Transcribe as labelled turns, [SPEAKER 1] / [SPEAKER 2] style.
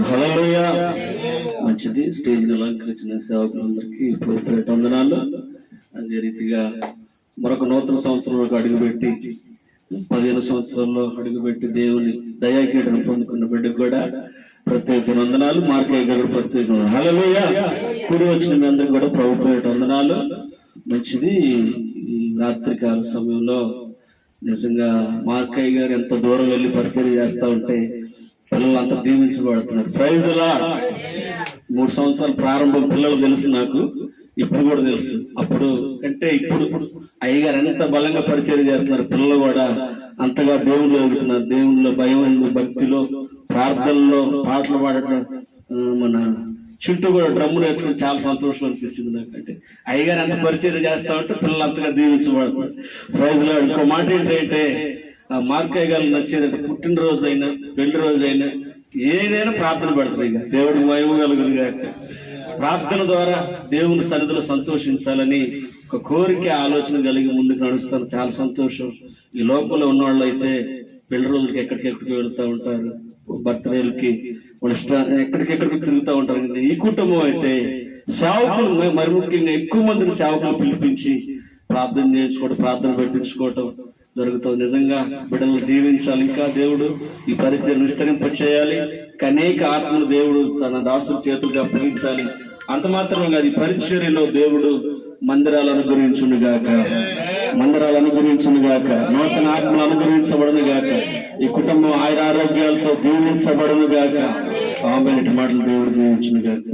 [SPEAKER 1] హల్లెలూయా. మంచిది. స్టేజ్ అలంకరించిన సేవకులందరికీ ఇప్పుడు వందనాలు. అదే రీతిగా మరొక నూతన సంవత్సరంలోకి అడుగుపెట్టి 15 సంవత్సరాల్లో అడుగుపెట్టి దేవుని దయాకీటను పొందుకున్న బిడ్డకు కూడా ప్రత్యేక వందనాలు. మార్కయ్య గారు ప్రత్యేక హల్లెలూయా. కూడి వచ్చిన మీ అందరికి కూడా ప్రభుత్వ వందనాలు. మంచిది. ఈ రాత్రికాల సమయంలో నిజంగా మార్కయ్య గారు ఎంత దూరం వెళ్ళి పరిచయం చేస్తా ఉంటే పిల్లలు అంతా దీవించబడుతున్నారు. Praise lord. 3 సంవత్సరాల ప్రారంభం పిల్లలు తెలుసు నాకు, ఇప్పుడు కూడా తెలుసు. అప్పుడు కంటే ఇప్పుడు అయ్యగారు ఎంత బలంగా పరిచయం చేస్తున్నారు. పిల్లలు కూడా అంతగా దేవుళ్ళు ఎదుగుతున్నారు. దేవుళ్ళలో భయం, భక్తిలో, ప్రార్థనలో, పాటలు పాడటం. మన చుట్టూ కూడా డ్రమ్ము నేర్చుకుని చాలా సంతోషం అనిపించింది నాకు. అంటే అయ్యగారు ఎంత పరిచయం చేస్తా ఉంటే పిల్లలు అంతగా దీవించబడుతున్నారు. Praise lord. ఇంకో మాట ఏంటంటే మార్కయ్య గారు నచ్చేదంటే పుట్టినరోజు అయినా పెళ్లి రోజు అయినా ఏదైనా ప్రార్థన పెడతారు. ఇక దేవుడు మహిమ కలుగునుగా. ప్రార్థన ద్వారా దేవుని సన్నిధిలో సంతోషించాలని ఒక కోరిక, ఆలోచన కలిగి ముందుకు నడుస్తారు. చాలా సంతోషం. ఈ లోకంలో ఉన్న వాళ్ళు అయితే పెళ్లి రోజులకి ఎక్కడికెక్కడికి వెళ్తూ ఉంటారు, బర్త్డేలకి ఎక్కడికెక్కడికి తిరుగుతూ ఉంటారు. ఈ కుటుంబం అయితే సేవకులు, మరి ముఖ్యంగా ఎక్కువ మందిని సేవకులు పిలిపించి ప్రార్థన చేసుకోవడం, ప్రార్థన పెట్టించుకోవటం జరుగుతుంది. నిజంగా బిడ్డలను దీవించాలి. ఇంకా దేవుడు ఈ పరిచయం విస్తరింప చేయాలి. అనేక ఆత్మను దేవుడు తన దాసుల చేతులకు అప్పగించాలి. అంత మాత్రమే కాదు, ఈ పరిచర్యలో దేవుడు మందిరాలు అనుగ్రహించునుగాక, మందిరాలు అనుగ్రహించునుగాక, నూతన ఆత్మలు అనుగ్రహించబడును గాక, ఈ కుటుంబం ఆయుర ఆరోగ్యాలతో దీవించబడును గాక. ఆమె మాటలు దేవుడు దీవించునుగాక.